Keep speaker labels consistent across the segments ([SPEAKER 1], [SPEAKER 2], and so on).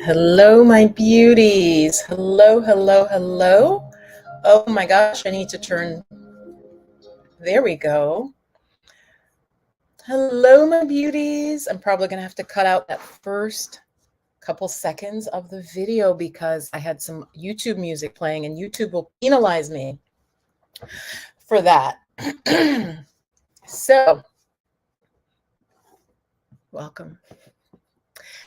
[SPEAKER 1] Hello, my beauties. Hello, hello, hello. Oh my gosh, I need to turn. There we go. Hello, my beauties. I'm probably going to have to cut out that first couple seconds of the video because I had some YouTube music playing and YouTube will penalize me for that. So, welcome.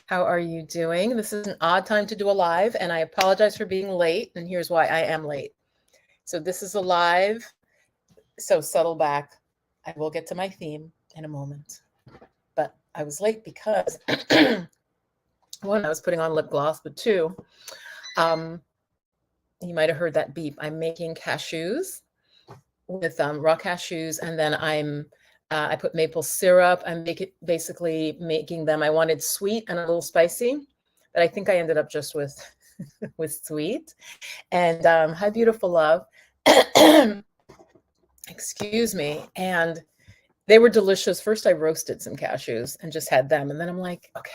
[SPEAKER 1] How are you doing? This is an odd time to do a live, and I apologize for being late. And here's why I am late. So, this is a live. So settle back. I will get to my theme in a moment. But I was late because one, I was putting on lip gloss, but two, you might have heard that beep. I'm making cashews with raw cashews, and then I put maple syrup. I'm basically making them. I wanted sweet and a little spicy, but I think I ended up just with with sweet. And hi, beautiful love. Excuse me. And they were delicious. First, I roasted some cashews and just had them. And then I'm like, okay,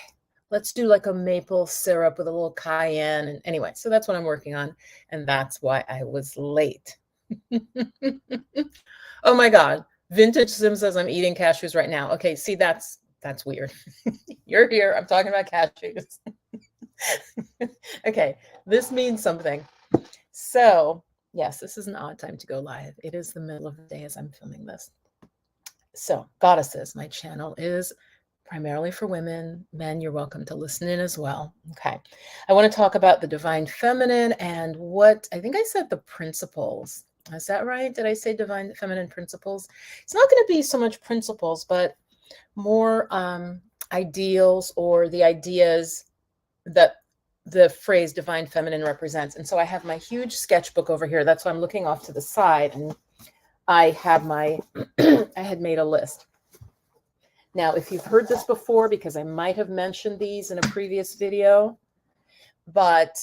[SPEAKER 1] let's do like a maple syrup with a little cayenne. And anyway, so that's what I'm working on. And that's why I was late. Oh my God. Vintage Sim says I'm eating cashews right now. Okay, see, that's weird. You're here. I'm talking about cashews. Okay, this means something. So, yes, this is an odd time to go live. It is the middle of the day as I'm filming this. So, goddesses, my channel is primarily for women. Men, you're welcome to listen in as well. Okay. I want to talk about the divine feminine and what I think I said the principles. Is that right? Did I say divine feminine principles? It's not going to be so much principles, but more ideals or the ideas that the phrase divine feminine represents. And so I have my huge sketchbook over here. That's why I'm looking off to the side. And I have my, I had made a list. Now, if you've heard this before, because I might have mentioned these in a previous video, but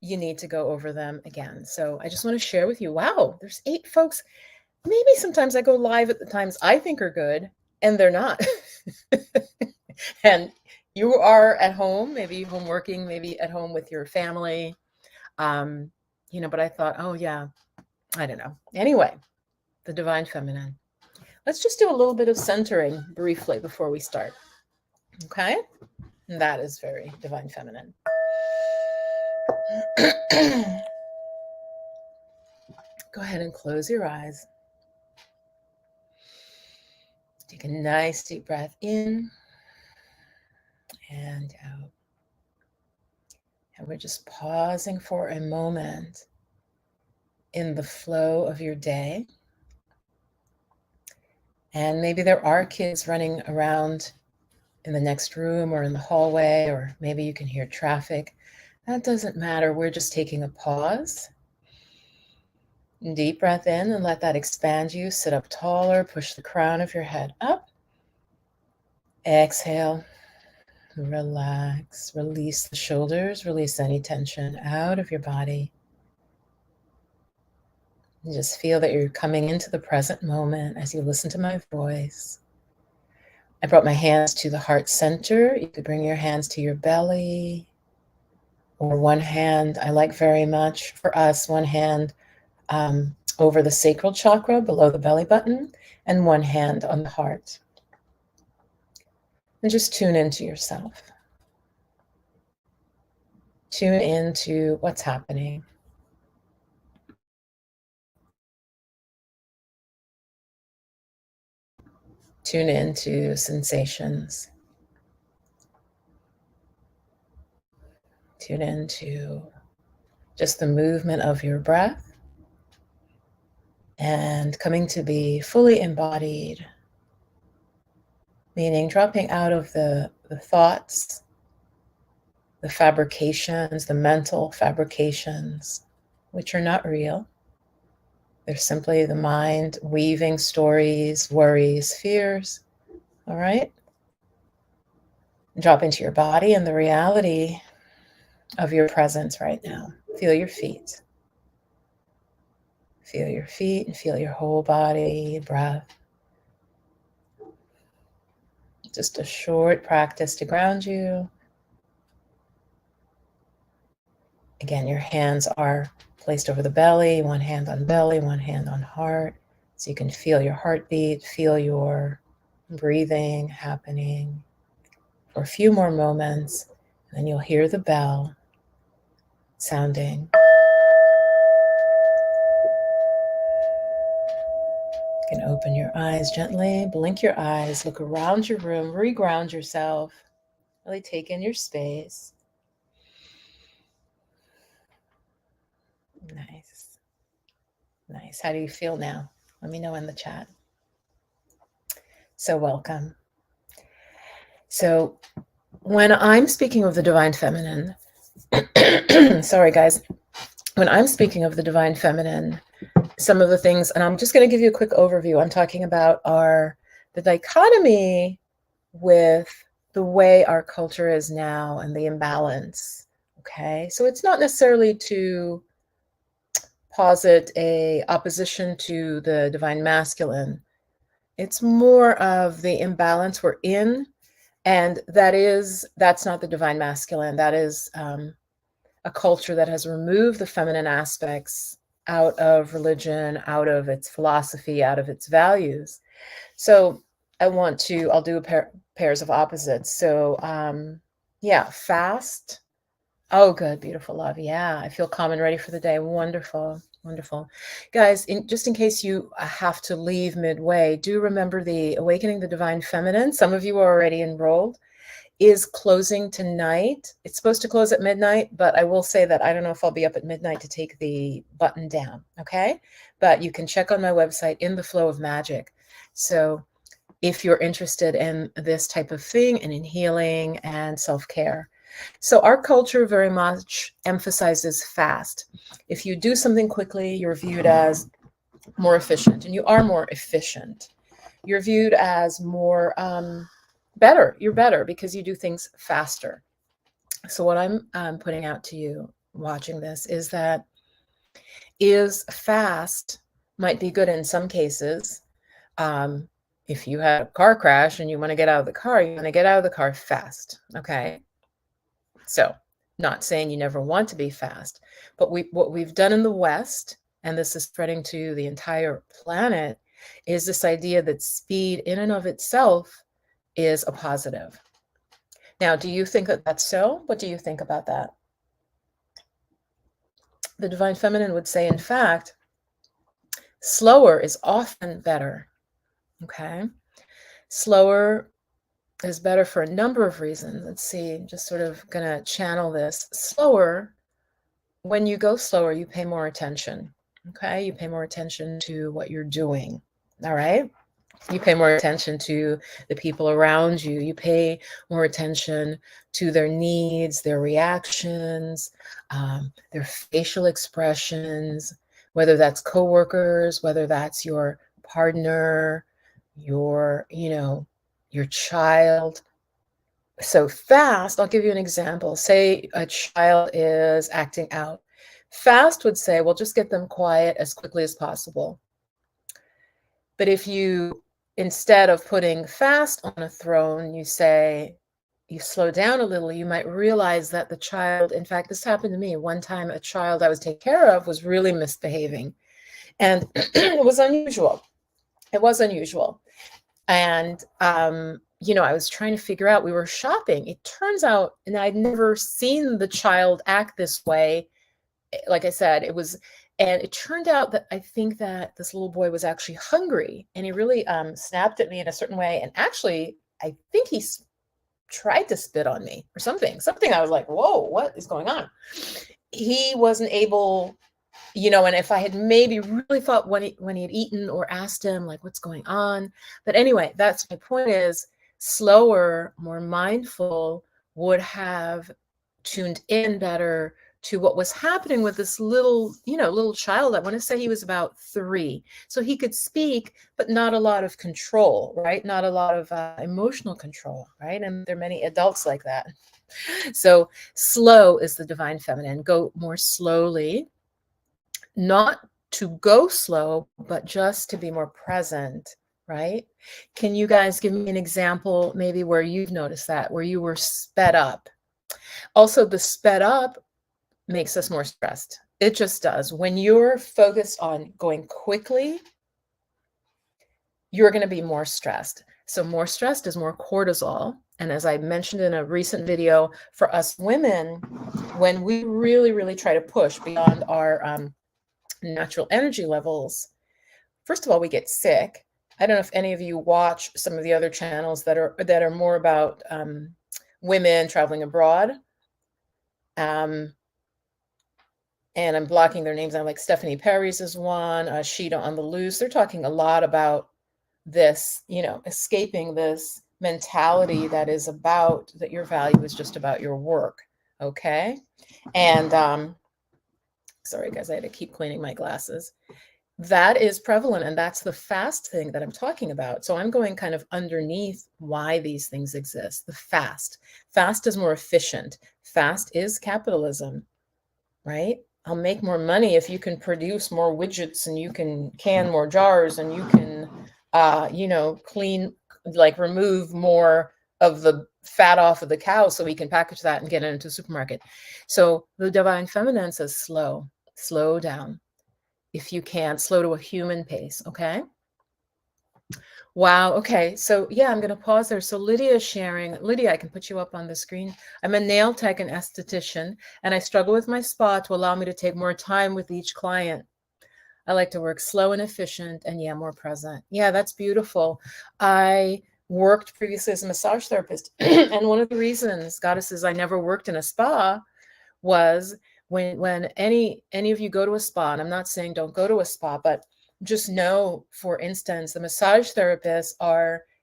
[SPEAKER 1] you need to go over them again. So I just want to share with you, wow, there's 8 folks. Maybe sometimes I go live at the times I think are good, and they're not. And you are at home, maybe home working, maybe at home with your family. But I thought, oh yeah, I don't know. Anyway, the divine feminine. Let's just do a little bit of centering briefly before we start. Okay? And that is very divine feminine. Go ahead and close your eyes. Take a nice deep breath in and out. And we're just pausing for a moment in the flow of your day. And maybe there are kids running around in the next room or in the hallway, or maybe you can hear traffic. That doesn't matter. We're just taking a pause. Deep breath in and let that expand you. Sit up taller, push the crown of your head up. Exhale, relax, release the shoulders, release any tension out of your body. And just feel that you're coming into the present moment as you listen to my voice. I brought my hands to the heart center. You could bring your hands to your belly, or one hand, I like very much for us, one hand over the sacral chakra below the belly button, and one hand on the heart. And just tune into yourself. Tune into what's happening. Tune into sensations. Tune into just the movement of your breath and coming to be fully embodied, meaning dropping out of the thoughts, the fabrications, the mental fabrications, which are not real. They're simply the mind weaving stories, worries, fears. All right? Drop into your body and the reality of your presence right now. Feel your feet. Feel your feet and feel your whole body, breath. Just a short practice to ground you. Again, your hands are placed over the belly, one hand on belly, one hand on heart. So you can feel your heartbeat, feel your breathing happening for a few more moments. And then you'll hear the bell sounding. You can open your eyes gently, blink your eyes, look around your room, reground yourself, really take in your space. Nice. Nice. How do you feel now? Let me know in the chat. So welcome. So when I'm speaking of the divine feminine, sorry guys, when I'm speaking of the divine feminine, some of the things, and I'm just going to give you a quick overview, I'm talking about the dichotomy with the way our culture is now and the imbalance. Okay, so it's not necessarily to posit a opposition to the divine masculine. It's more of the imbalance we're in, and that's not the divine masculine. That is a culture that has removed the feminine aspects out of religion, out of its philosophy, out of its values. So I'll do pairs of opposites. So yeah, fast. Oh, good, beautiful love. Yeah, I feel calm and ready for the day. Wonderful, wonderful. Guys, just in case you have to leave midway, do remember the Awakening the Divine Feminine. Some of you are already enrolled. Is closing tonight. It's supposed to close at midnight, but I will say that I don't know if I'll be up at midnight to take the button down, okay? But you can check on my website, In the Flow of Magic. So if you're interested in this type of thing and in healing and self-care. So our culture very much emphasizes fast. If you do something quickly, you're viewed as more efficient, and you are more efficient. You're viewed as more better. You're better because you do things faster. So what I'm putting out to you watching this is that fast might be good in some cases. If you had a car crash and you want to get out of the car, you want to get out of the car fast. Okay. So not saying you never want to be fast, but what we've done in the West, and this is spreading to the entire planet, is this idea that speed in and of itself is a positive. Now, do you think that that's so? What do you think about that? The divine feminine would say, in fact, slower is often better. Okay. Slower is better for a number of reasons. Let's see, just sort of going to channel this. Slower, when you go slower, you pay more attention. Okay. You pay more attention to what you're doing. All right. You pay more attention to the people around you. You pay more attention to their needs, their reactions, their facial expressions, whether that's coworkers, whether that's your partner, your child. So fast, I'll give you an example. Say a child is acting out. Fast would say, well, just get them quiet as quickly as possible. But if you, instead of putting fast on a throne, you say, you slow down a little, you might realize that the child, in fact, this happened to me. One time, a child I was taking care of was really misbehaving. And it was unusual. It was unusual. And, I was trying to figure out, we were shopping. It turns out, and I'd never seen the child act this way. Like I said, and it turned out that I think that this little boy was actually hungry, and he really snapped at me in a certain way. And actually, I think he tried to spit on me or something. I was like, whoa, what is going on? He wasn't able, and if I had maybe really thought when he had eaten or asked him, like, what's going on? But anyway, that's my point is, slower, more mindful would have tuned in better to what was happening with this little child. I want to say he was about 3. So he could speak, but not a lot of control, right? Not a lot of emotional control, right? And there are many adults like that. So slow is the divine feminine. Go more slowly, not to go slow, but just to be more present, right? Can you guys give me an example maybe where you've noticed that, where you were sped up? Also, the sped up makes us more stressed. It just does. When you're focused on going quickly, you're going to be more stressed. So more stressed is more cortisol. And as I mentioned in a recent video, for us women, when we really, really try to push beyond our natural energy levels, first of all, we get sick. I don't know if any of you watch some of the other channels that are more about women traveling abroad. And I'm blocking their names. I'm like Stephanie Perry's is one, Sheeta on the Loose. They're talking a lot about this, escaping this mentality that is about that your value is just about your work. Okay. And sorry guys, I had to keep cleaning my glasses. That is prevalent, and that's the fast thing that I'm talking about. So I'm going kind of underneath why these things exist. The fast is more efficient. Fast is capitalism, right? I'll make more money if you can produce more widgets and you can can more jars and you can clean, like remove more of the fat off of the cow so we can package that and get it into a supermarket. So the divine feminine says slow down. If you can, slow to a human pace, okay? Wow, okay, so yeah, I'm gonna pause there. So Lydia is sharing. Lydia, I can put you up on the screen. I'm a nail tech and esthetician, and I struggle with my spa to allow me to take more time with each client. I like to work slow and efficient and more present. Yeah, that's beautiful. I worked previously as a massage therapist. And one of the reasons, goddesses, I never worked in a spa was when any of you go to a spa, and I'm not saying don't go to a spa, but just know, for instance, the massage therapists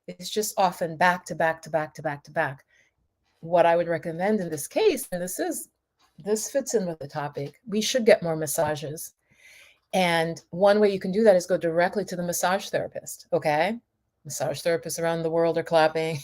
[SPEAKER 1] it's just often back to back to back to back to back. What I would recommend in this case, and this fits in with the topic, we should get more massages. And one way you can do that is go directly to the massage therapist, okay? Massage therapists around the world are clapping.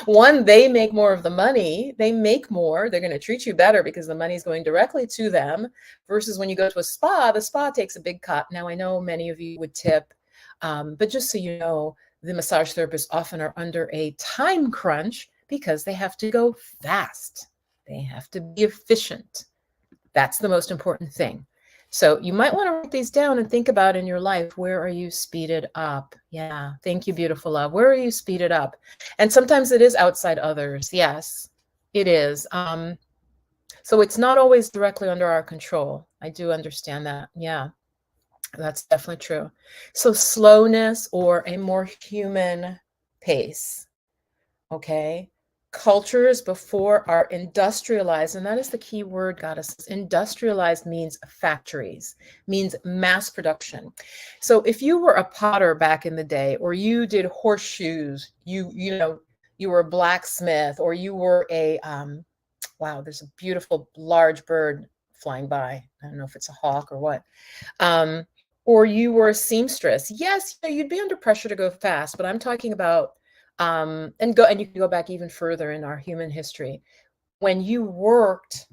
[SPEAKER 1] One, they make more of the money. They make more. They're going to treat you better because the money is going directly to them, versus when you go to a spa, the spa takes a big cut. Now, I know many of you would tip, but just so you know, the massage therapists often are under a time crunch because they have to go fast. They have to be efficient. That's the most important thing. So you might want to write these down and think about in your life, where are you speeded up? Yeah, thank you, beautiful love. Where are you speeded up? And sometimes it is outside others. Yes, it is. So it's not always directly under our control. I do understand that. Yeah, that's definitely true. So slowness, or a more human pace, okay? Cultures before are industrialized, and that is the key word, goddesses. Industrialized means factories, means mass production. So if you were a potter back in the day, or you did horseshoes, you were a blacksmith, or you were a wow, there's a beautiful large bird flying by. I don't know if it's a hawk or what. Or you were a seamstress. Yes, you'd be under pressure to go fast, but I'm talking about and you can go back even further in our human history. When you worked,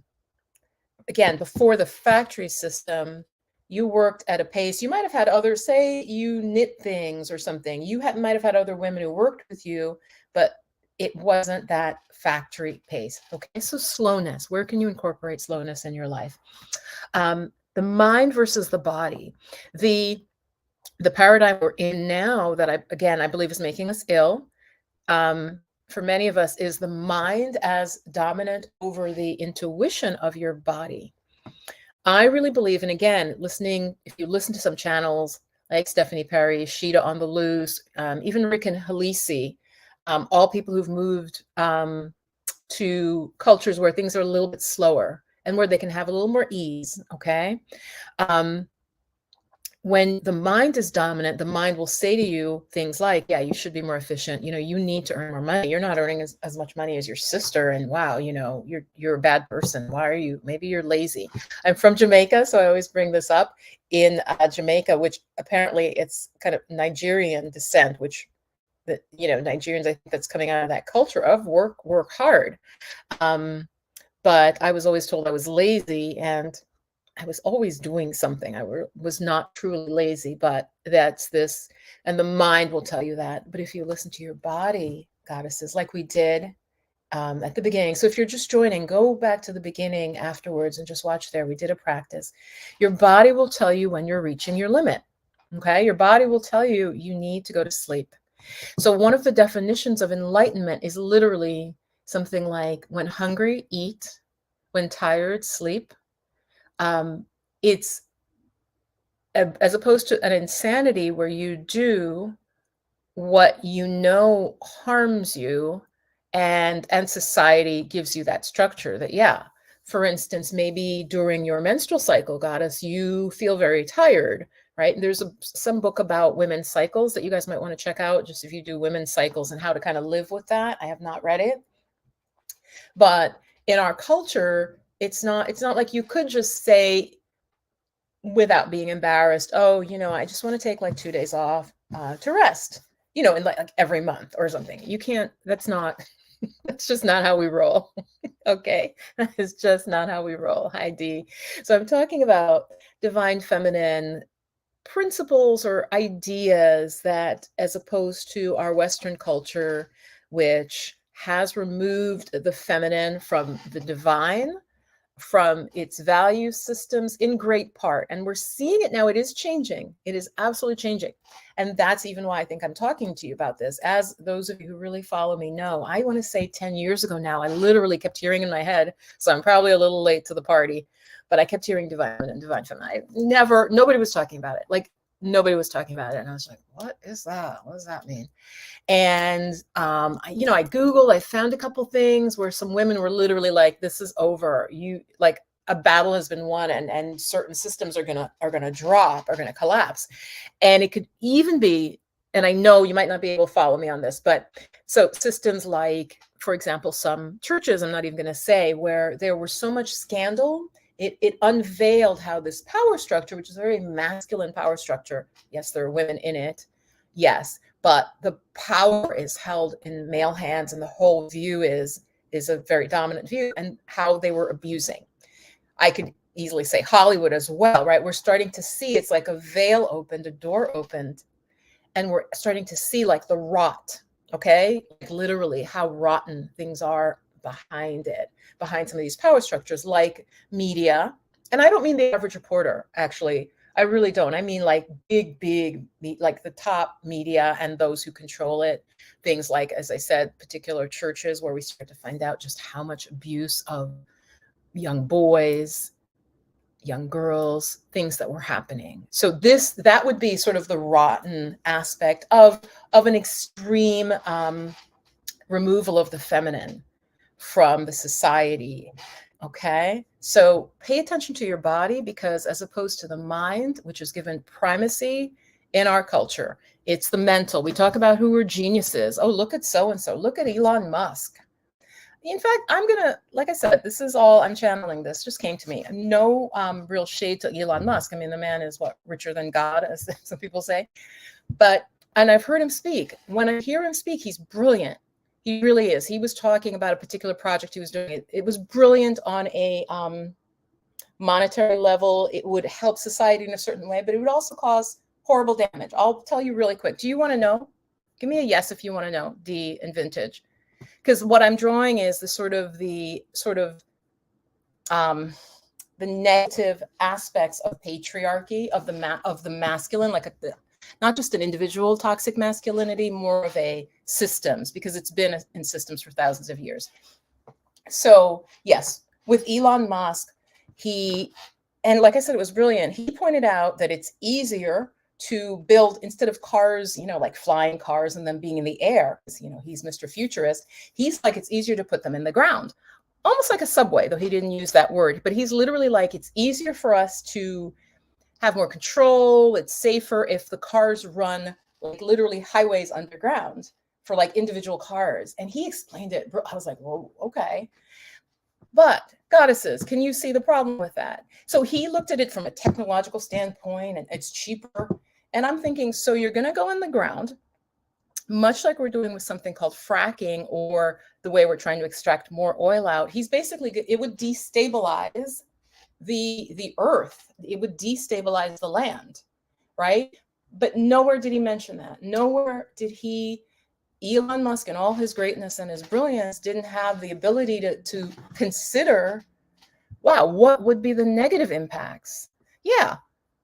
[SPEAKER 1] again, before the factory system, you worked at a pace. You might have had others, say you knit things or something. You might have had other women who worked with you, but it wasn't that factory pace. Okay, so slowness. Where can you incorporate slowness in your life? The mind versus the body. The paradigm we're in now that I believe is making us ill, for many of us, is the mind as dominant over the intuition of your body. I really believe, and again, if you listen to some channels like Stephanie Perry, Sheeta on the Loose, even Rick and Halisi, all people who've moved to cultures where things are a little bit slower and where they can have a little more ease, okay? When the mind is dominant, the mind will say to you things like, yeah, you should be more efficient. You need to earn more money. You're not earning as much money as your sister. And wow, you're a bad person. Why are you? Maybe you're lazy. I'm from Jamaica, so I always bring this up. In Jamaica, which apparently it's kind of Nigerian descent, which Nigerians, I think that's coming out of that culture of work hard. But I was always told I was lazy, and I was always doing something. I was not truly lazy, but that's this, and the mind will tell you that. But if you listen to your body, goddesses, like we did at the beginning. So if you're just joining, go back to the beginning afterwards and just watch there. We did a practice. Your body will tell you when you're reaching your limit. Okay. Your body will tell you you need to go to sleep. So one of the definitions of enlightenment is literally something like when hungry, eat, when tired, sleep. It's as opposed to an insanity where you do what you know harms you, and society gives you that structure that, yeah, for instance, maybe during your menstrual cycle, goddess, you feel very tired, right? There's some book about women's cycles that you guys might want to check out, just if you do women's cycles and how to kind of live with that. I have not read it, but in our culture, it's not like you could just say without being embarrassed, oh, I just want to take like 2 days off to rest, in like every month or something. You can't, that's just not how we roll. Okay. That is just not how we roll. Hi, Dee. So I'm talking about divine feminine principles or ideas that, as opposed to our Western culture, which has removed the feminine from the divine, from its value systems in great part. And we're seeing it now. It is changing. It is absolutely changing. And that's even why I think I'm talking to you about this. As those of you who really follow me know, I want to say 10 years ago now, I literally kept hearing in my head, so I'm probably a little late to the party, but I kept hearing divine and divine feminine. Nobody was talking about it. Like nobody was talking about it. And I was like, what is that? What does that mean? And, I Googled, I found a couple things where some women were literally like, this is over. A battle has been won, and certain systems are going to drop, are going to collapse. And it could even be, and I know you might not be able to follow me on this, but so systems like, for example, some churches, I'm not even going to say, where there was so much scandal, it unveiled how this power structure, which is a very masculine power structure. Yes, there are women in it. Yes. But the power is held in male hands, and the whole view is a very dominant view, and how they were abusing. I could easily say Hollywood as well, right? We're starting to see, it's like a veil opened, a door opened, and we're starting to see like the rot, okay? Like literally how rotten things are behind it, behind some of these power structures like media. And I don't mean the average reporter, actually. I really don't. I mean like big, like the top media and those who control it. Things like, as I said, particular churches where we start to find out just how much abuse of young boys, young girls, things that were happening. So that would be sort of the rotten aspect of an extreme removal of the feminine from the society. Okay, so pay attention to your body, because as opposed to the mind, which is given primacy in our culture, it's the mental. We talk about who are geniuses. Oh, look at so-and-so. Look at Elon Musk. In fact, like I said, this is all, I'm channeling this, just came to me. No real shade to Elon Musk. I mean, the man is richer than God, as some people say. And I've heard him speak. When I hear him speak, he's brilliant. He really is. He was talking about a particular project he was doing. It was brilliant on a monetary level. It would help society in a certain way, but it would also cause horrible damage. I'll tell you really quick. Do you want to know? Give me a yes if you want to know, D and Vintage. Because what I'm drawing is the negative aspects of patriarchy, of the masculine, like not just an individual toxic masculinity, more of a systems, because it's been in systems for thousands of years. So yes, with Elon Musk, and like I said, it was brilliant. He pointed out that it's easier to build, instead of cars, like flying cars and them being in the air, he's Mr. Futurist. He's like, it's easier to put them in the ground, almost like a subway, though he didn't use that word, but he's literally like, it's easier for us to have more control. It's safer if the cars run like literally highways underground for like individual cars. And he explained it. I was like, whoa, okay. But goddesses, can you see the problem with that? So he looked at it from a technological standpoint, and it's cheaper. And I'm thinking, so you're going to go in the ground, much like we're doing with something called fracking, or the way we're trying to extract more oil out. It would destabilize the earth. It would destabilize the land, right? But nowhere did he mention that. Nowhere did he Elon Musk and all his greatness and his brilliance didn't have the ability to consider, wow, what would be the negative impacts? Yeah,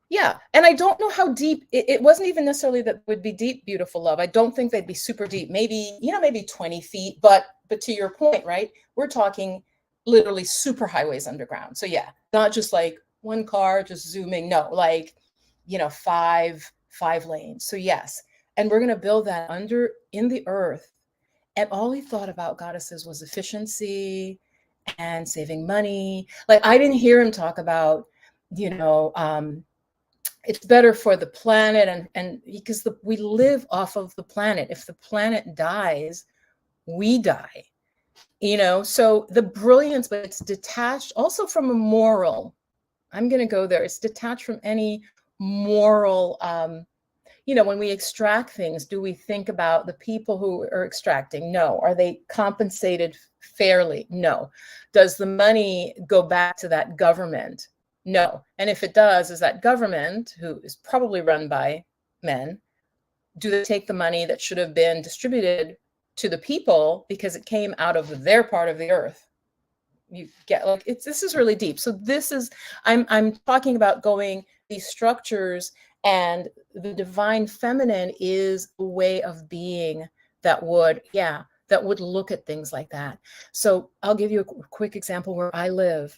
[SPEAKER 1] yeah. And I don't know how deep, it wasn't even necessarily that would be deep, beautiful love. I don't think they'd be super deep, maybe, maybe 20 feet. But to your point, right? We're talking literally super highways underground. So yeah, not just like one car just zooming. No, like, five lanes. So yes. And we're going to build that under in the earth. And all he thought about, goddesses, was efficiency and saving money. Like, I didn't hear him talk about, it's better for the planet, and because we live off of the planet. If the planet dies, we die. So the brilliance, but it's detached also from a moral. I'm going to go there. It's detached from any moral. When we extract things, do we think about the people who are extracting? No. Are they compensated fairly? No. Does the money go back to that government? No. And if it does, is that government, who is probably run by men, do they take the money that should have been distributed to the people because it came out of their part of the earth? You get, like, this is really deep. So this is, I'm talking about going these structures, and the divine feminine is a way of being that would look at things like that. So I'll give you a quick example where I live.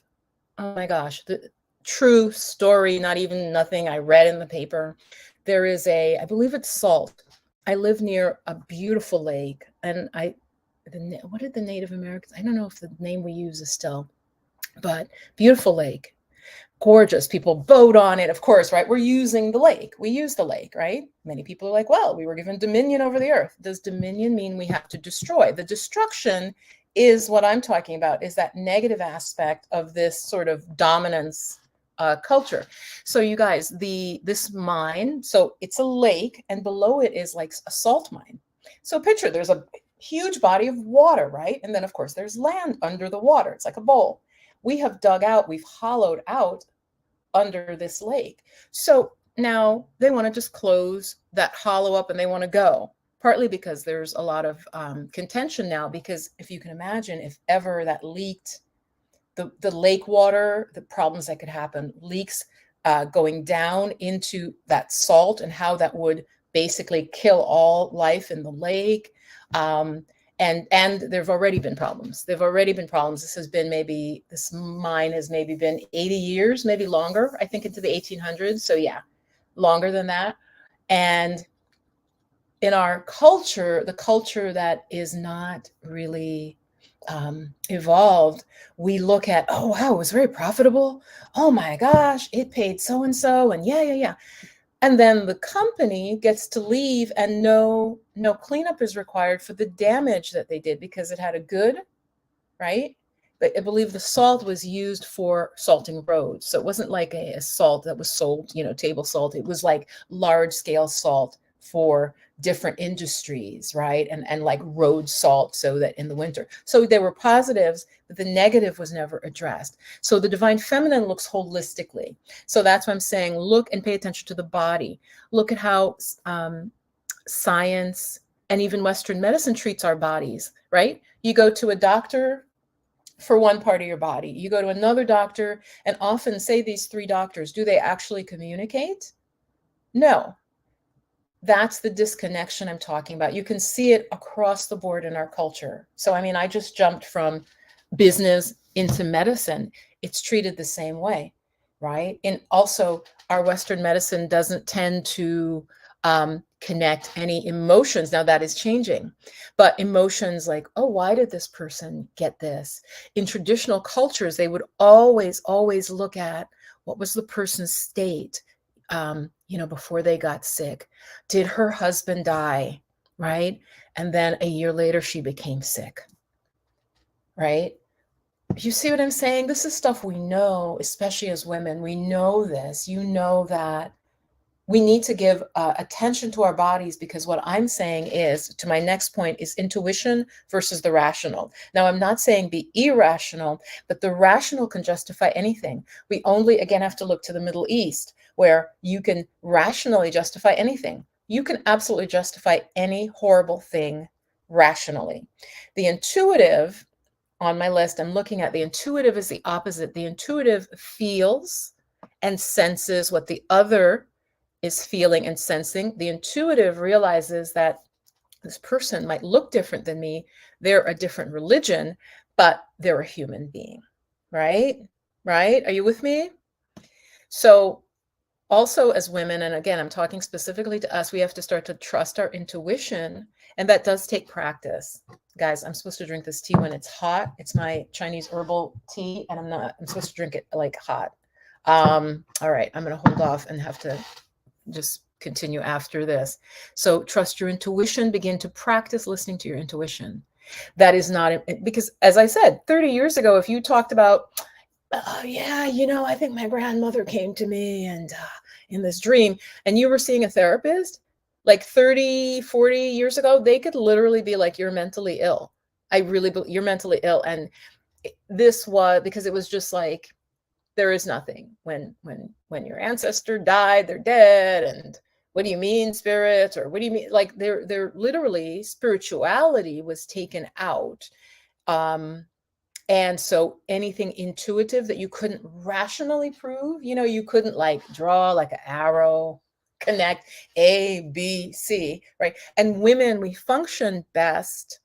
[SPEAKER 1] Oh my gosh, the true story, not even nothing I read in the paper. There is I believe it's salt. I live near a beautiful lake, and what did the Native Americans, I don't know if the name we use is still, but beautiful lake, gorgeous. People boat on it, of course, right? We're using the lake. We use the lake, right? Many people are like, well, we were given dominion over the earth. Does dominion mean we have to destroy? The destruction is what I'm talking about, is that negative aspect of this sort of dominance culture. So you guys, this mine, so it's a lake, and below it is like a salt mine. So picture, there's a huge body of water, right? And then of course there's land under the water. It's like a bowl. We have dug out, we've hollowed out under this lake. So now they want to just close that hollow up, and they want to go, partly because there's a lot of contention now, because if you can imagine, if ever that leaked, the lake water, the problems that could happen, leaks going down into that salt, and how that would basically kill all life in the lake. And there've already been problems. This mine has maybe been 80 years, maybe longer, I think into the 1800s. So yeah, longer than that. And in our culture, the culture that is not really evolved, we look at, oh wow, it was very profitable. Oh my gosh, it paid so-and-so, and yeah. And then the company gets to leave, and no cleanup is required for the damage that they did, because it had a good, right? But I believe the salt was used for salting roads. So it wasn't like a salt that was sold, table salt. It was like large scale salt for different industries, right? And like road salt, so that in the winter. So there were positives, but the negative was never addressed. So the divine feminine looks holistically. So that's why I'm saying, look and pay attention to the body. Look at how science and even Western medicine treats our bodies, right? You go to a doctor for one part of your body. You go to another doctor, and often, say these three doctors, do they actually communicate? No. That's the disconnection I'm talking about. You can see it across the board in our culture. So, I mean, I just jumped from business into medicine. It's treated the same way, right? And also, our Western medicine doesn't tend to connect any emotions. Now that is changing, but emotions like, oh, why did this person get this? In traditional cultures, they would always look at, what was the person's state, before they got sick. Did her husband die, right? And then a year later, she became sick, right? You see what I'm saying? This is stuff we know, especially as women. We know this. That we need to give attention to our bodies, because what I'm saying is, to my next point, is intuition versus the rational. Now, I'm not saying be irrational, but the rational can justify anything. We only, again, have to look to the Middle East, where you can rationally justify anything. You can absolutely justify any horrible thing rationally. The intuitive on my list, I'm looking at the intuitive is the opposite. The intuitive feels and senses what the other is feeling and sensing. The intuitive realizes that this person might look different than me. They're a different religion, but they're a human being, right? Right? Are you with me? So also as women, and again, I'm talking specifically to us, we have to start to trust our intuition. And that does take practice. Guys, I'm supposed to drink this tea when it's hot. It's my Chinese herbal tea, and I'm supposed to drink it like hot. All right, I'm going to hold off and have to just continue after this. So trust your intuition, begin to practice listening to your intuition. That is not, because as I said, 30 years ago, if you talked about, oh yeah, I think my grandmother came to me and in this dream, and you were seeing a therapist, like 30, 40 years ago, they could literally be like, you're mentally ill. I really believe you're mentally ill. And this was because it was just like, there is nothing. When your ancestor died, they're dead. And what do you mean, spirit? Or what do you mean? Like they're literally, spirituality was taken out. And so anything intuitive that you couldn't rationally prove, you couldn't like draw like an arrow, connect A, B, C, right? And women, we function best.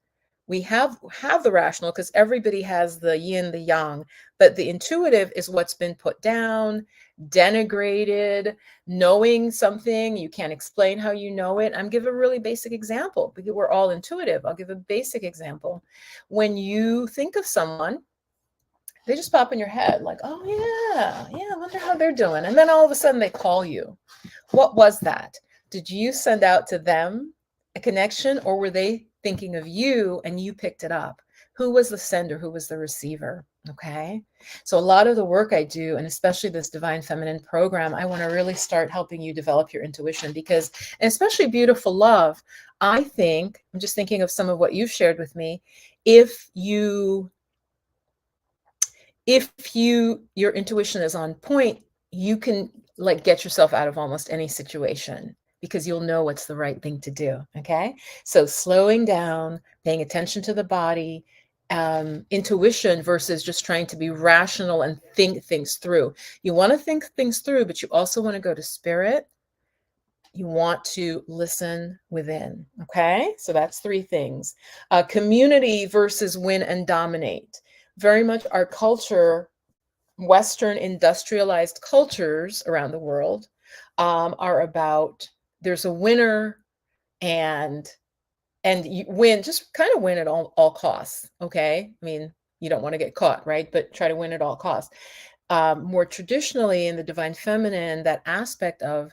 [SPEAKER 1] We have the rational because everybody has the yin, the yang, but the intuitive is what's been put down, denigrated, knowing something. You can't explain how you know it. I'm give a really basic example because we're all intuitive. I'll give a basic example. When you think of someone, they just pop in your head like, oh yeah, I wonder how they're doing. And then all of a sudden they call you. What was that? Did you send out to them a connection, or were they thinking of you and you picked it up? Who was the sender? Who was the receiver? Okay. So a lot of the work I do, and especially this Divine Feminine program, I want to really start helping you develop your intuition because, and especially Beautiful Love, I think, I'm just thinking of some of what you've shared with me. If your intuition is on point, you can like get yourself out of almost any situation because you'll know what's the right thing to do. Okay. So slowing down, paying attention to the body, intuition versus just trying to be rational and think things through. You want to think things through, but you also want to go to spirit. You want to listen within. Okay. So that's 3 things. Community versus win and dominate. Very much our culture, Western industrialized cultures around the world are about there's a winner and you win, just kind of win at all costs. Okay. I mean, you don't want to get caught, right? But try to win at all costs. More traditionally in the Divine Feminine, that aspect of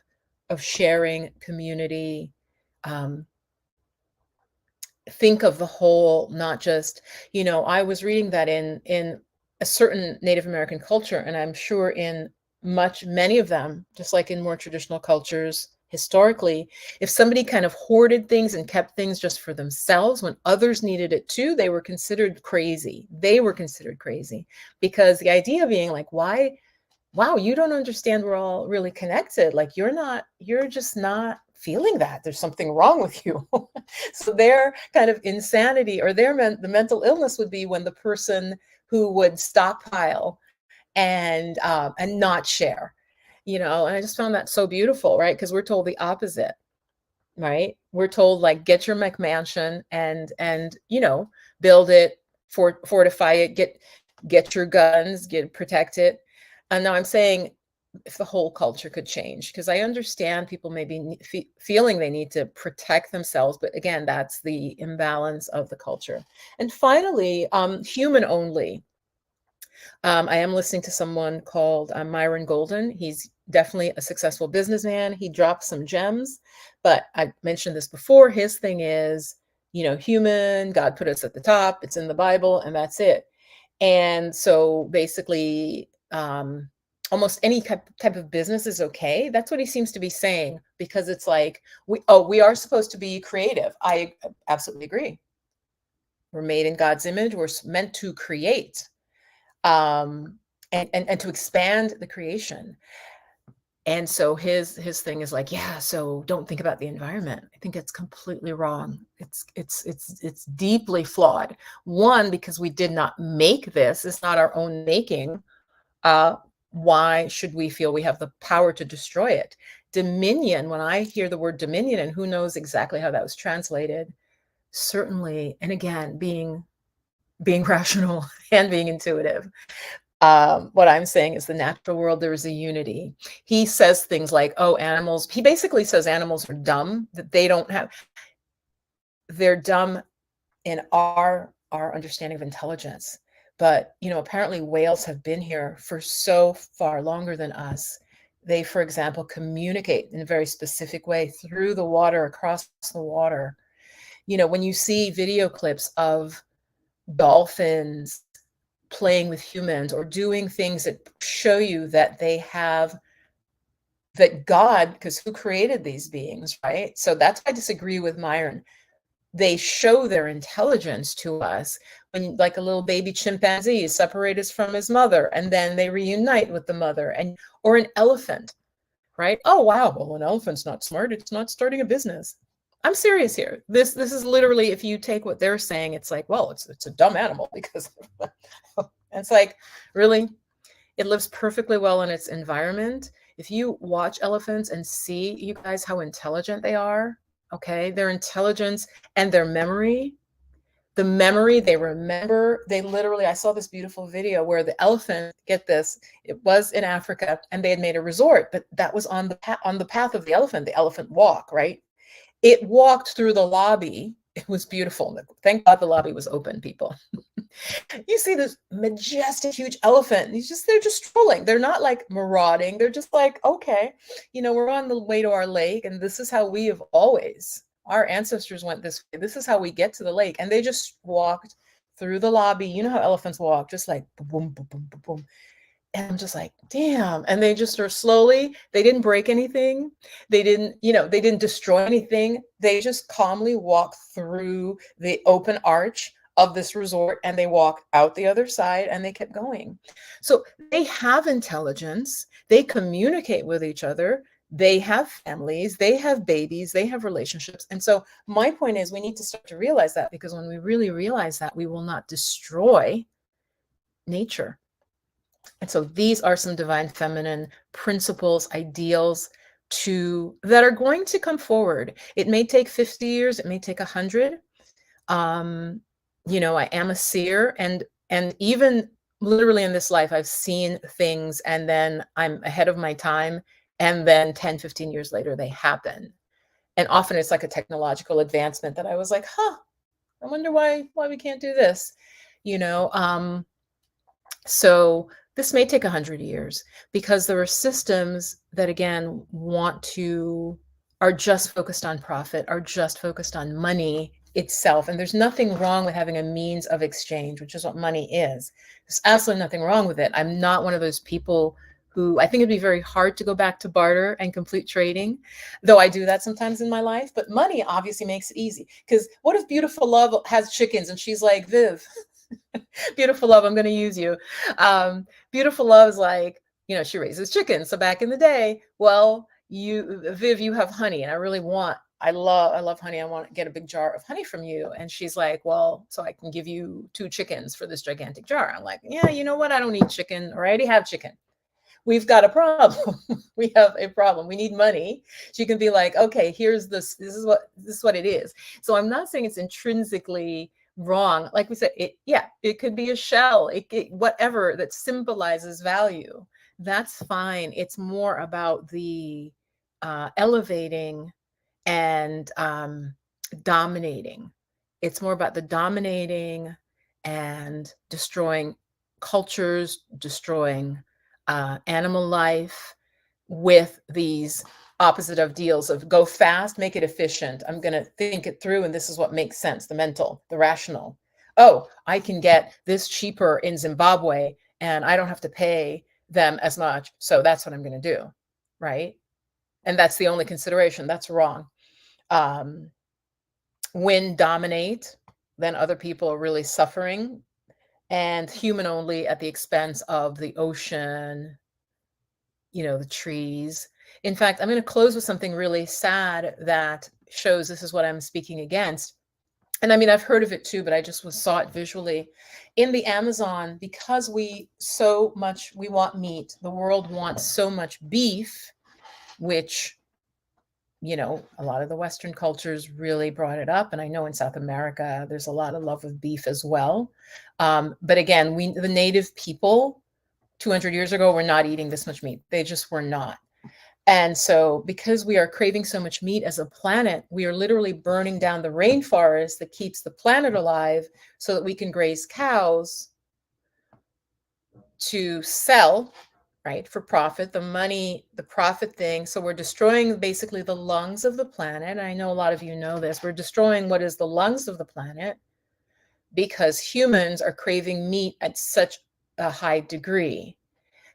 [SPEAKER 1] sharing, community, think of the whole, not just, I was reading that in a certain Native American culture, and I'm sure in many of them, just like in more traditional cultures historically, if somebody kind of hoarded things and kept things just for themselves when others needed it too, they were considered crazy. Because the idea being like, why? Wow, you don't understand we're all really connected. Like you're just not feeling that. There's something wrong with you. So their kind of insanity or the mental illness would be when the person who would stockpile and not share, and I just found that so beautiful, right? Because we're told the opposite, right? We're told like, get your McMansion and build it, fortify it, get your guns, protect it. And now I'm saying, if the whole culture could change, because I understand people may be feeling they need to protect themselves, but again, that's the imbalance of the culture. And finally, human only. I am listening to someone called Myron Golden. He's definitely a successful businessman. He drops some gems, but I mentioned this before. His thing is, human, God put us at the top. It's in the Bible, and that's it. And so basically, almost any type of business is okay. That's what he seems to be saying, because it's like, we are supposed to be creative. I absolutely agree. We're made in God's image. We're meant to create, and to expand the creation. And so his thing is like, yeah, so don't think about the environment. I think it's completely wrong. It's deeply flawed. One, because we did not make this. It's not our own making. Uh, why should we feel we have the power to destroy it? Dominion, when I hear the word dominion, and who knows exactly how that was translated, certainly, and again, being rational and being intuitive. What I'm saying is the natural world, there is a unity. He says things like, oh, animals, he basically says animals are dumb, that they don't have, they're dumb in our understanding of intelligence. But, apparently whales have been here for so far longer than us. They, for example, communicate in a very specific way through the water, across the water. When you see video clips of dolphins playing with humans or doing things that show you that that God, because who created these beings, right? So that's why I disagree with Myron. They show their intelligence to us when, like, a little baby chimpanzee is separated from his mother and then they reunite with the mother, or an elephant, right? Oh, wow, well, an elephant's not smart, it's not starting a business. I'm serious here. This is literally, if you take what they're saying, it's like, well, it's a dumb animal because it's like, really? It lives perfectly well in its environment. If you watch elephants and see, you guys, how intelligent they are, okay? Their intelligence and their memory, they remember, they literally, I saw this beautiful video where the elephant, get this, it was in Africa and they had made a resort, but that was on the path of the elephant walk, right? It walked through the lobby. It was beautiful. Thank God the lobby was open, people. You see this majestic, huge elephant, and they're just strolling. They're not like marauding. They're just like, okay, we're on the way to our lake, and this is how we have always, our ancestors went this way. This is how we get to the lake. And they just walked through the lobby. You know how elephants walk, just like boom, boom, boom, boom, boom. And I'm just like, damn. And they just are slowly, they didn't break anything. They didn't destroy anything. They just calmly walked through the open arch of this resort and they walked out the other side and they kept going. So they have intelligence. They communicate with each other. They have families, they have babies, they have relationships. And so my point is, we need to start to realize that, because when we really realize that, we will not destroy nature. And so these are some divine feminine principles, ideals that are going to come forward. It may take 50 years, it may take 100. I am a seer, and even literally in this life, I've seen things and then I'm ahead of my time, and then 10, 15 years later, they happen. And often it's like a technological advancement that I was like, I wonder why we can't do this, so this may take 100 years, because there are systems that, again, are just focused on profit, are just focused on money itself. And there's nothing wrong with having a means of exchange, which is what money is. There's absolutely nothing wrong with it. I'm not one of those people who, I think it'd be very hard to go back to barter and complete trading, though I do that sometimes in my life. But money obviously makes it easy. Because what if Beautiful Love has chickens and she's like, Viv, Beautiful Love, I'm going to use you. Beautiful Love is like, she raises chickens. So back in the day, well, Viv, you have honey, and I love honey. I want to get a big jar of honey from you. And she's like, well, so I can give you 2 chickens for this gigantic jar. I'm like, yeah, you know what? I don't need chicken, or I already have chicken. We've got a problem. We have a problem. We need money. She can be like, okay, here's this. This is what it is. So I'm not saying it's intrinsically wrong. Like we said, it could be a shell, whatever that symbolizes value. That's fine. It's more about the elevating and dominating. It's more about the dominating and destroying cultures, destroying animal life, with these opposite of deals of go fast, make it efficient. I'm going to think it through, and this is what makes sense, the mental, the rational. Oh, I can get this cheaper in Zimbabwe and I don't have to pay them as much. So that's what I'm going to do, right? And that's the only consideration. That's wrong. When dominate, then other people are really suffering, and human only at the expense of the ocean, the trees. In fact, I'm going to close with something really sad that shows this is what I'm speaking against. And I mean, I've heard of it too, but I just saw it visually. In the Amazon, because we want meat, the world wants so much beef, which, you know, a lot of the Western cultures really brought it up. And I know in South America, there's a lot of love of beef as well. But again, the native people 200 years ago were not eating this much meat. They just were not. And so because we are craving so much meat as a planet, we are literally burning down the rainforest that keeps the planet alive so that we can graze cows to sell, right, for profit, the money, the profit thing. So we're destroying basically the lungs of the planet. I know a lot of you know this. We're destroying what is the lungs of the planet because humans are craving meat at such a high degree.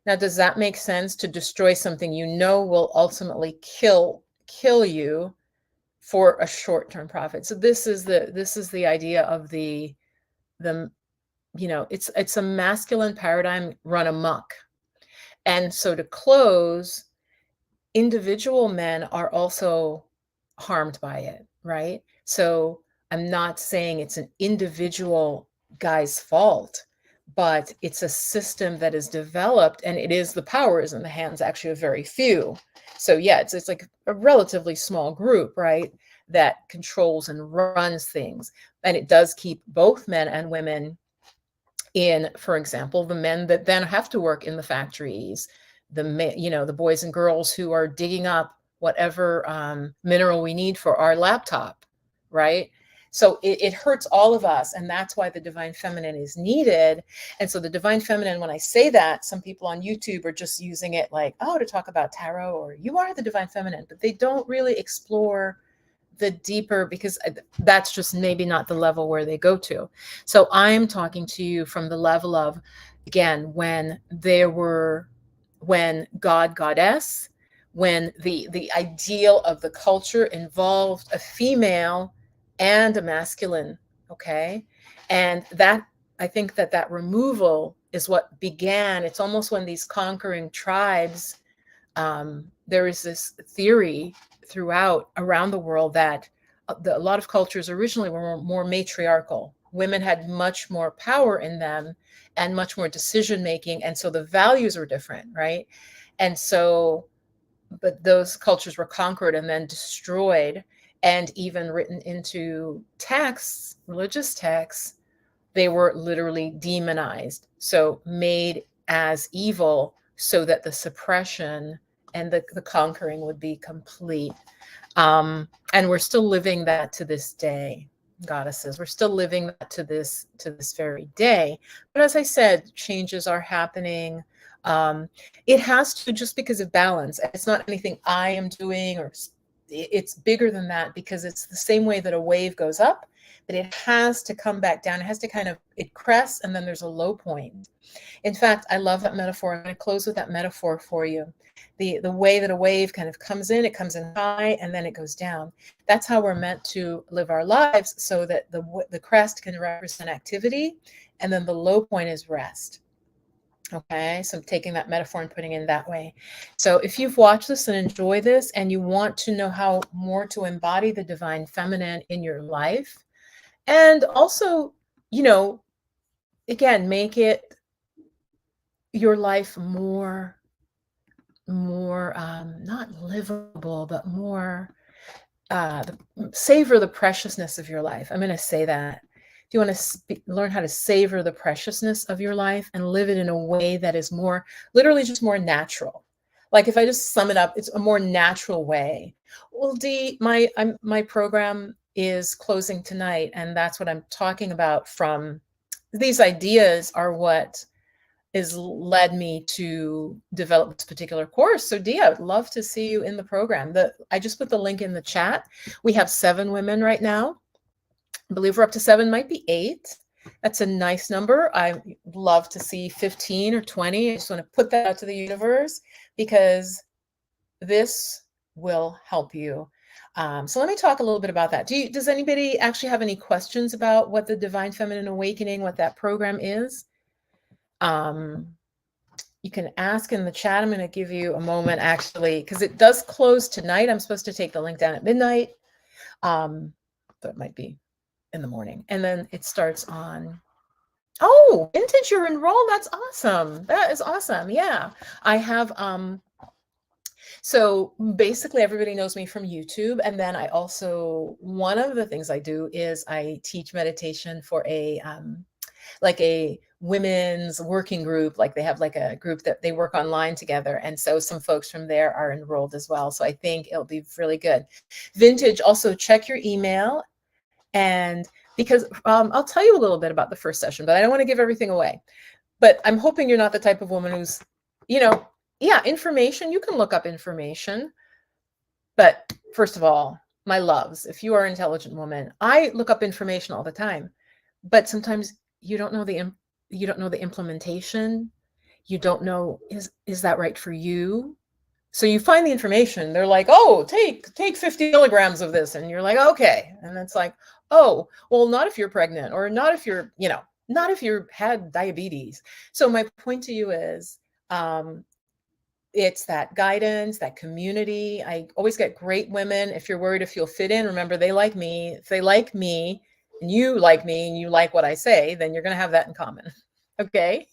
[SPEAKER 1] Now, does that make sense, to destroy something you know will ultimately kill you for a short-term profit? So this is the idea of the you know, it's a masculine paradigm run amok. And so to close, individual men are also harmed by it, right? So I'm not saying it's an individual guy's fault, but it's a system that is developed, and it is, the power is in the hands actually of very few. So yeah, it's like a relatively small group, right, that controls and runs things. And it does keep both men and women in, for example, the men that then have to work in the factories, you know, the boys and girls who are digging up whatever mineral we need for our laptop, right? So it hurts all of us, and that's why the divine feminine is needed. And so the divine feminine, when I say that, some people on YouTube are just using it like, oh, to talk about tarot, or you are the divine feminine, but they don't really explore the deeper, because that's just maybe not the level where they go to. So I'm talking to you from the level of, again, when God, goddess, when the ideal of the culture involved a female and a masculine, okay? And that, I think that removal is what began. It's almost when these conquering tribes, there is this theory throughout around the world that a lot of cultures originally were more matriarchal. Women had much more power in them and much more decision making, and so the values were different, right? And so, but those cultures were conquered and then destroyed, and even written into texts, religious texts, they were literally demonized, so made as evil, so that the suppression and the conquering would be complete. And we're still living that to this day, goddesses. We're still living that to this very day. But as I said, changes are happening. It has to, just because of balance. It's not anything I am doing, or it's bigger than that, because it's the same way that a wave goes up, but it has to come back down. It has to kind of, it crests, and then there's a low point. In fact, I love that metaphor. I'm going to close with that metaphor for you. The way that a wave kind of comes in, it comes in high and then it goes down. That's how we're meant to live our lives, so that the crest can represent activity, and then the low point is rest. Okay, so I'm taking that metaphor and putting it in that way. So if you've watched this and enjoy this, and you want to know how more to embody the divine feminine in your life, and also, you know, again, make it your life more not livable, but more savor the preciousness of your life. I'm going to say that. If you want to learn how to savor the preciousness of your life and live it in a way that is more, literally just more natural. Like, if I just sum it up, it's a more natural way. Well, Dee, my program is closing tonight, and that's what I'm talking about. From these ideas are what has led me to develop this particular course. So Dee, I would love to see you in the program. I just put the link in the chat. We have 7 women right now. I believe we're up to 7, might be 8. That's a nice number. I love to see 15 or 20. I just want to put that out to the universe, because this will help you. So let me talk a little bit about that. Does anybody actually have any questions about what the Divine Feminine Awakening, what that program is? you can ask in the chat. I'm going to give you a moment actually, because it does close tonight. I'm supposed to take the link down at midnight. So it might be in the morning. And then it starts on, oh, Vintage, you're enrolled. That's awesome. That is awesome. Yeah. I have, so basically everybody knows me from YouTube. And then I also, one of the things I do is I teach meditation for a, like a women's working group. Like they have like a group that they work online together. And so some folks from there are enrolled as well. So I think it'll be really good. Vintage, also check your email. And because I'll tell you a little bit about the first session, but I don't want to give everything away. But I'm hoping you're not the type of woman who's, you know, yeah, information, you can look up information. But first of all, my loves, if you are an intelligent woman, I look up information all the time. But sometimes you don't know the implementation. You don't know, is that right for you? So you find the information, they're like, oh, take 50 milligrams of this. And you're like, okay. And it's like, oh, well, not if you're pregnant, or not if you're, not if you've had diabetes. So my point to you is, it's that guidance, that community. I always get great women. If you're worried if you'll fit in, remember, they like me. If they like me and you like me and you like what I say, then you're going to have that in common. Okay.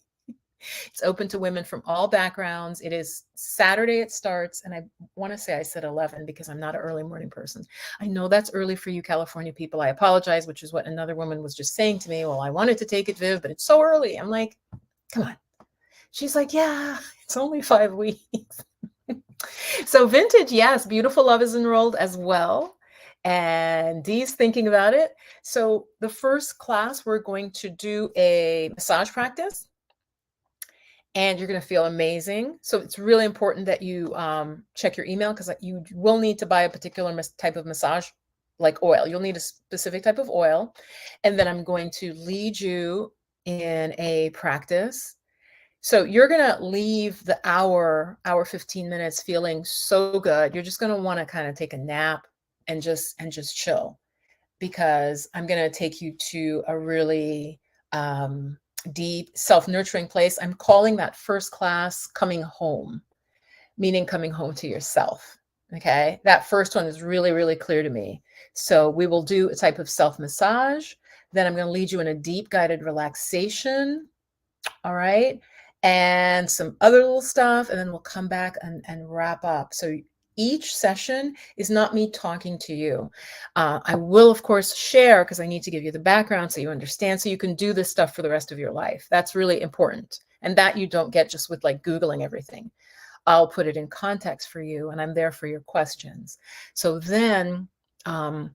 [SPEAKER 1] It's open to women from all backgrounds. It is Saturday, it starts. And I want to say I said 11 because I'm not an early morning person. I know that's early for you California people. I apologize, which is what another woman was just saying to me. Well, I wanted to take it, Viv, but it's so early. I'm like, come on. She's like, yeah, it's only 5 weeks. So Vintage, yes, Beautiful Love is enrolled as well. And Dee's thinking about it. So the first class, we're going to do a massage practice. And you're going to feel amazing. So it's really important that you check your email, because you will need to buy a particular type of massage, like oil. You'll need a specific type of oil. And then I'm going to lead you in a practice. So you're going to leave the hour 15 minutes feeling so good. You're just going to want to kind of take a nap and just chill, because I'm going to take you to a really deep self-nurturing place. I'm calling that first class coming home, meaning coming home to yourself. Okay. That first one is really, really clear to me. So we will do a type of self-massage. Then I'm going to lead you in a deep guided relaxation. All right. And some other little stuff. And then we'll come back and wrap up. So each session is not me talking to you. I will, of course, share, because I need to give you the background so you understand, so you can do this stuff for the rest of your life. That's really important. And that you don't get just with like Googling everything. I'll put it in context for you, and I'm there for your questions. So then I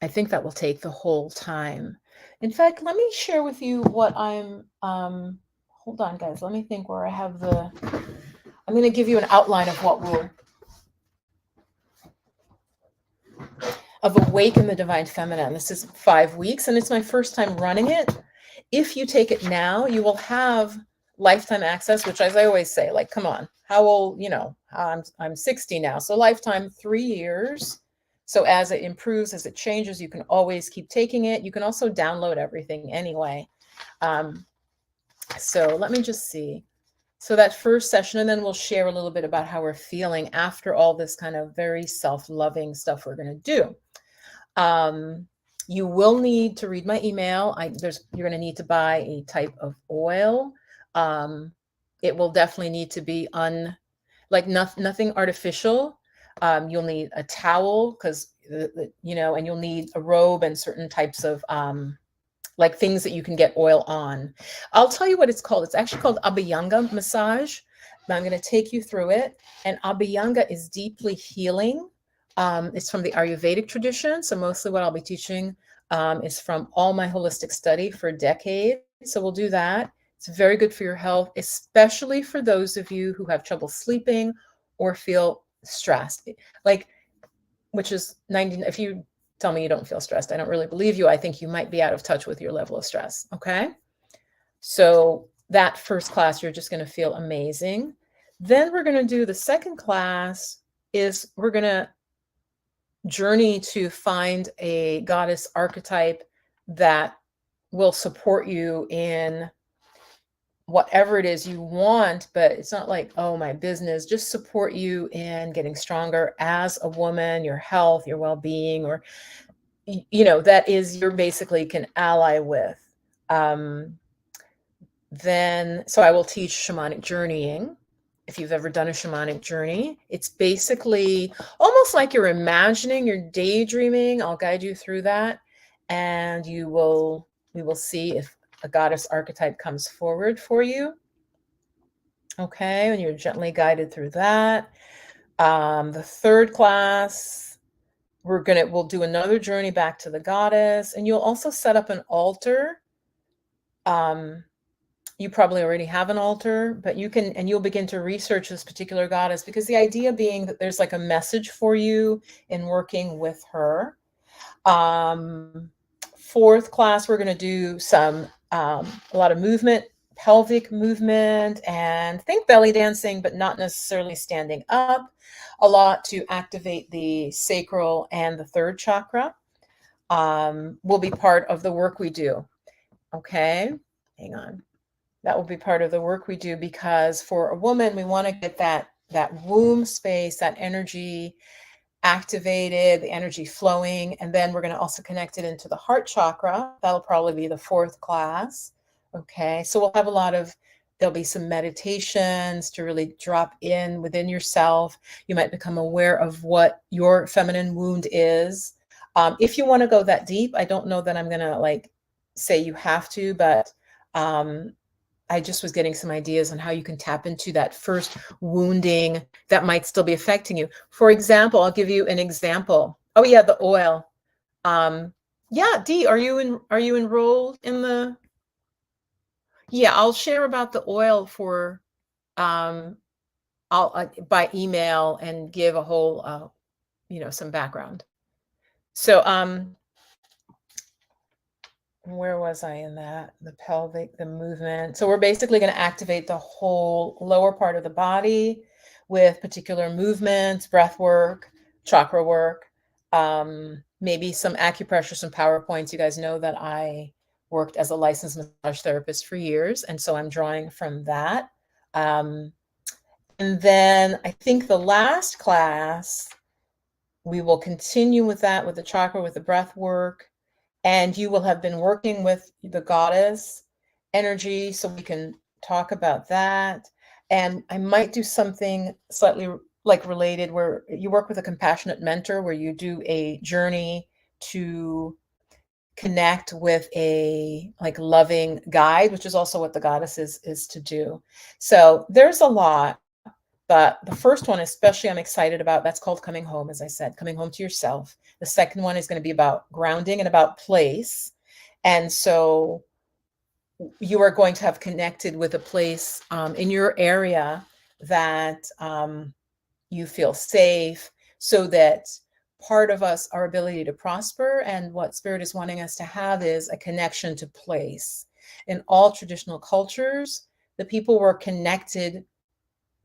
[SPEAKER 1] think that will take the whole time. In fact, let me share with you what I'm, hold on, guys. Let me think where I have I'm going to give you an outline of what of Awaken the Divine Feminine. This is 5 weeks, and it's my first time running it. If you take it now, you will have lifetime access, which, as I always say, like, come on, how old, I'm 60 now. So lifetime, 3 years. So as it improves, as it changes, you can always keep taking it. You can also download everything anyway. So let me just see. So that first session, and then we'll share a little bit about how we're feeling after all this kind of very self-loving stuff we're going to do. You will need to read my email. You're going to need to buy a type of oil. It will definitely need to be nothing artificial. You'll need a towel, because and you'll need a robe and certain types of like things that you can get oil on. I'll tell you what it's called. It's actually called Abhyanga massage. I'm going to take you through it. And Abhyanga is deeply healing. It's from the Ayurvedic tradition. So mostly what I'll be teaching is from all my holistic study for decades. So we'll do that. It's very good for your health, especially for those of you who have trouble sleeping or feel stressed. Which is 90, if you tell me you don't feel stressed, I don't really believe you. I think you might be out of touch with your level of stress. Okay. So that first class, you're just going to feel amazing. Then we're going to do the second class is we're going to journey to find a goddess archetype that will support you in whatever it is you want, but it's not like, oh, my business, just support you in getting stronger as a woman, your health, your well-being, or, that is you're basically can ally with. So I will teach shamanic journeying. If you've ever done a shamanic journey, it's basically almost like you're imagining, you're daydreaming. I'll guide you through that, and we will see if a goddess archetype comes forward for you. Okay, and you're gently guided through that. The third class, we'll do another journey back to the goddess, and you'll also set up an altar. You probably already have an altar, but you'll begin to research this particular goddess, because the idea being that there's like a message for you in working with her. Fourth class, we're going to do a lot of movement, pelvic movement, and think belly dancing, but not necessarily standing up. A lot to activate the sacral and the third chakra. Will be part of the work we do. Okay, hang on. That will be part of the work we do, because for a woman, we want to get that womb space, that energy activated, the energy flowing, and then we're going to also connect it into the heart chakra. That'll probably be the fourth class. Okay, so we'll have there'll be some meditations to really drop in within yourself. You might become aware of what your feminine wound is. If you want to go that deep, I don't know that I'm going to say you have to, but I just was getting some ideas on how you can tap into that first wounding that might still be affecting you. For example, I'll give you an example. Oh yeah, the oil. Yeah, Dee, are you enrolled in the? Yeah, I'll share about the oil for I'll by email and give a whole some background. So where was I in that? The pelvic, the movement. So we're basically going to activate the whole lower part of the body with particular movements, breath work, chakra work, maybe some acupressure, some PowerPoints. You guys know that I worked as a licensed massage therapist for years, and so I'm drawing from that. And then I think the last class, we will continue with that, with the chakra, with the breath work. And you will have been working with the goddess energy, so we can talk about that. And I might do something slightly related, where you work with a compassionate mentor, where you do a journey to connect with a loving guide, which is also what the goddess is to do. So there's a lot. But the first one, especially, I'm excited about. That's called Coming Home, as I said, coming home to yourself. The second one is going to be about grounding and about place. And so you are going to have connected with a place in your area that you feel safe, so that part of us, our ability to prosper, and what Spirit is wanting us to have, is a connection to place. In all traditional cultures, the people were connected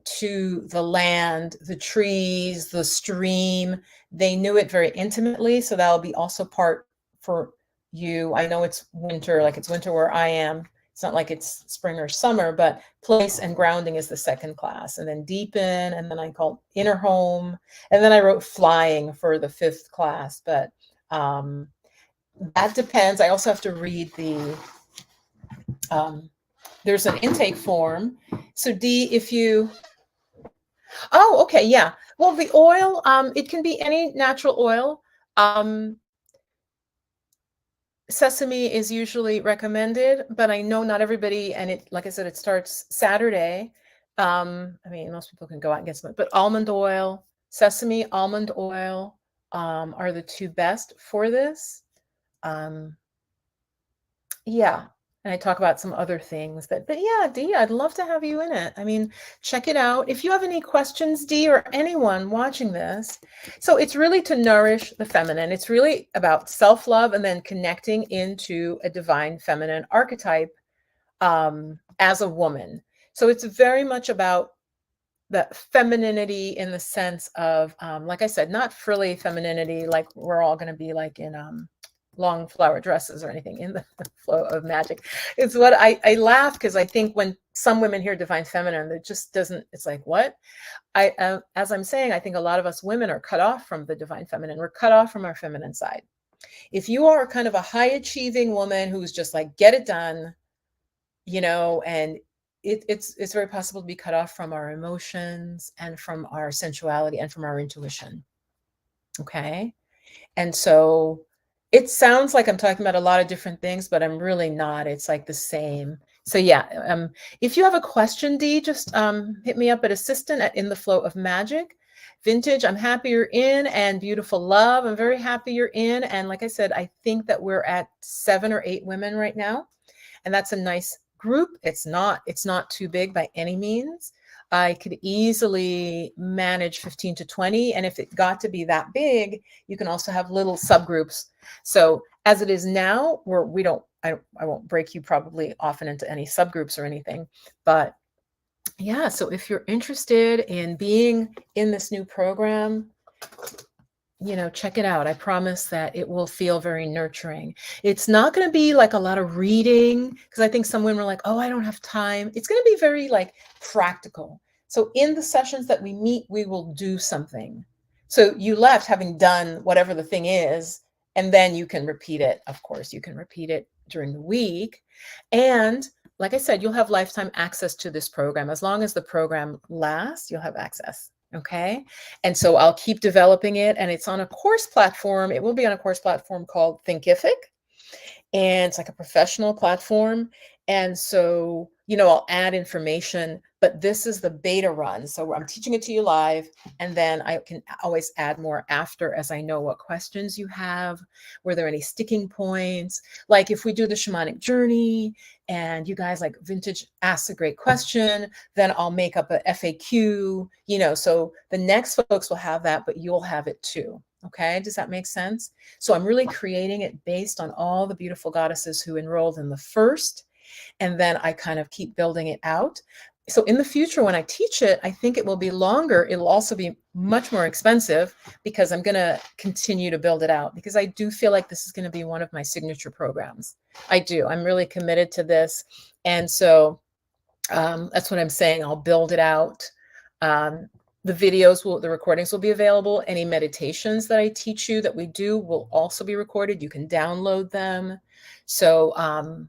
[SPEAKER 1] to the land, the trees, the stream. They knew it very intimately. So that'll be also part for you. I know it's winter, it's winter where I am. It's not like it's spring or summer, but place and grounding is the second class. And then deepen, and then I called inner home. And then I wrote flying for the fifth class. But that depends. I also have to read there's an intake form. So Dee, if you, oh, okay, yeah. Well, the oil, it can be any natural oil. Sesame is usually recommended, but I know not everybody, and it, like I said, it starts Saturday. I mean, most people can go out and get some, but almond oil, sesame, almond oil, are the two best for this. Yeah. And I talk about some other things but yeah, Dee, I'd love to have you in it. I mean, check it out. If you have any questions, Dee, or anyone watching this, so it's really to nourish the feminine. It's really about self-love and then connecting into a divine feminine archetype as a woman. So it's very much about the femininity in the sense of, like I said, not frilly femininity, like we're all going to be like in long flower dresses or anything, in the flow of magic. It's what I laugh, because I think when some women hear divine feminine, that just doesn't, it's like, what? As I'm saying, I think a lot of us women are cut off from the divine feminine. We're cut off from our feminine side. If you are kind of a high achieving woman who's just like, get it done, and it's very possible to be cut off from our emotions and from our sensuality and from our intuition. Okay. And so it sounds like I'm talking about a lot of different things, but I'm really not. It's like the same. So yeah, if you have a question, Dee, just hit me up at assistant at In the Flow of Magic. Vintage, I'm happy you're in, and Beautiful Love, I'm very happy you're in. And like I said, I think that we're at 7 or 8 women right now, and that's a nice group. It's not too big by any means. I could easily manage 15 to 20. And if it got to be that big, you can also have little subgroups. So as it is now, I won't break you probably often into any subgroups or anything, but yeah. So if you're interested in being in this new program, check it out. I promise that it will feel very nurturing. It's not going to be like a lot of reading, because I think some women are like, oh, I don't have time. It's going to be very like practical. So in the sessions that we meet, we will do something. So you left having done whatever the thing is, and then you can repeat it. Of course, you can repeat it during the week. And like I said, you'll have lifetime access to this program. As long as the program lasts, you'll have access. Okay. And so I'll keep developing it, and it's on a course platform. It will be on a course platform called Thinkific, and it's like a professional platform. And so, I'll add information, but this is the beta run. So I'm teaching it to you live, and then I can always add more after as I know what questions you have. Were there any sticking points? Like if we do the shamanic journey and you guys like Vintage asks a great question, then I'll make up a FAQ, so the next folks will have that, but you'll have it too. Okay. Does that make sense? So I'm really creating it based on all the beautiful goddesses who enrolled in the first, and then I kind of keep building it out. So in the future, when I teach it, I think it will be longer. It'll also be much more expensive because I'm going to continue to build it out, because I do feel like this is going to be one of my signature programs. I do. I'm really committed to this. And so that's what I'm saying. I'll build it out. The recordings will be available. Any meditations that I teach you that we do will also be recorded. You can download them. So,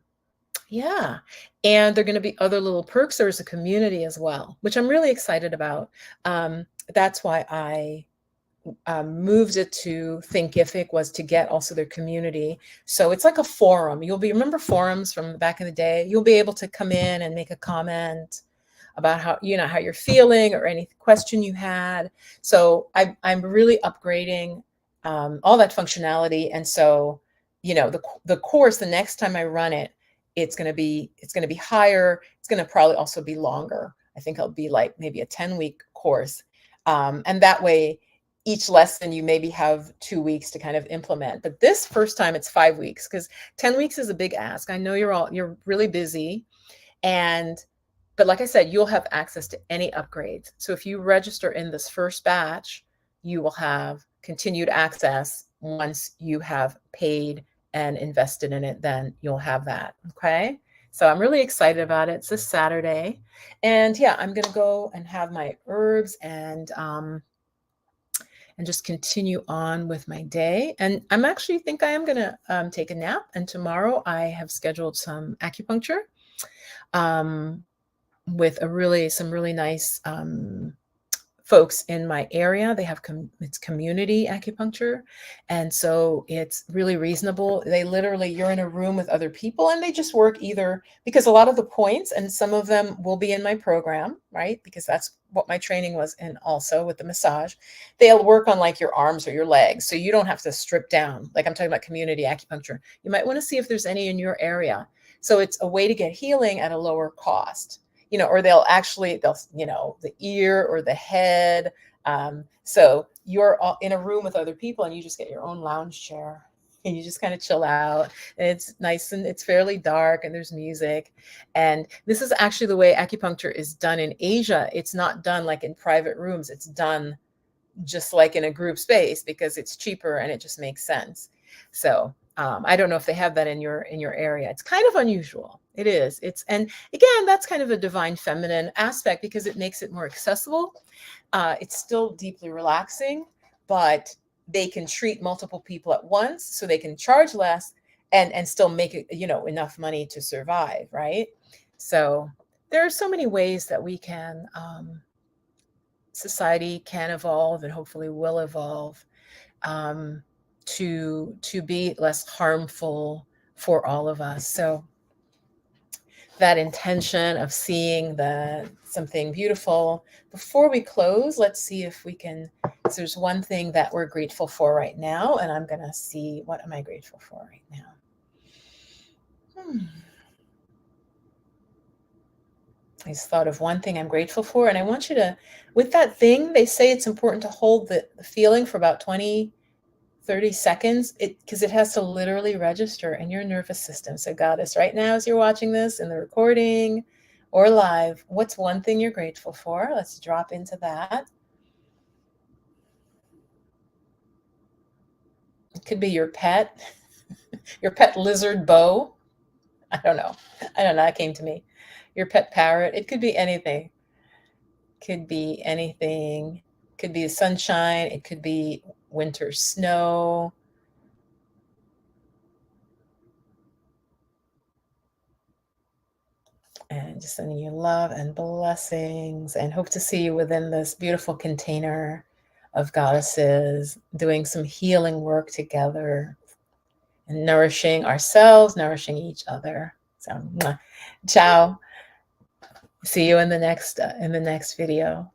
[SPEAKER 1] yeah. And there are going to be other little perks. There's a community as well, which I'm really excited about. That's why I moved it to Thinkific, was to get also their community. So it's like a forum. Remember forums from back in the day? You'll be able to come in and make a comment about how you're feeling or any question you had. So I'm really upgrading all that functionality. And so, the course, the next time I run it, it's going to be higher. It's going to probably also be longer. I think it'll be like maybe a 10-week course. And that way, each lesson you maybe have 2 weeks to kind of implement. But this first time it's 5 weeks, because 10 weeks is a big ask. I know you're really busy, but like I said, you'll have access to any upgrades. So if you register in this first batch, you will have continued access. Once you have paid and invested in it, then you'll have that. Okay. So I'm really excited about it. It's this Saturday. And yeah, I'm going to go and have my herbs and just continue on with my day. And I'm actually think I am going to take a nap. And tomorrow I have scheduled some acupuncture with some really nice folks in my area. They have it's community acupuncture, and so it's really reasonable. They literally, you're in a room with other people, and they just work either, because a lot of the points, and some of them will be in my program, right? Because that's what my training was in, also with the massage. They'll work on like your arms or your legs, so you don't have to strip down. Like I'm talking about community acupuncture. You might want to see if there's any in your area. So it's a way to get healing at a lower cost. Or they'll the ear or the head. So you're all in a room with other people, and you just get your own lounge chair, and you just kind of chill out. And it's nice, and it's fairly dark, and there's music. And this is actually the way acupuncture is done in Asia. It's not done like in private rooms. It's done just like in a group space, because it's cheaper and it just makes sense. So I don't know if they have that in your area. It's kind of unusual. It is. And again, that's kind of a divine feminine aspect because it makes it more accessible. It's still deeply relaxing, but they can treat multiple people at once, so they can charge less and still make it, enough money to survive, right? So there are so many ways that we can society can evolve and hopefully will evolve, um, to be less harmful for all of us. So that intention of seeing something beautiful. Before we close, let's see if we can. So there's one thing that we're grateful for right now, and I'm gonna see, what am I grateful for right now? I just thought of one thing I'm grateful for, and I want you to, with that thing, they say it's important to hold the feeling for about 20, 30 seconds, because it has to literally register in your nervous system. So, Goddess, right now, as you're watching this in the recording or live, what's one thing you're grateful for? Let's drop into that. It could be your pet, your pet lizard Bo. I don't know. That came to me. Your pet parrot. It could be anything. Could be anything. Could be the sunshine. It could be winter snow. And just sending you love and blessings, and hope to see you within this beautiful container of goddesses doing some healing work together and nourishing ourselves, nourishing each other. So, ciao. See you in the next video.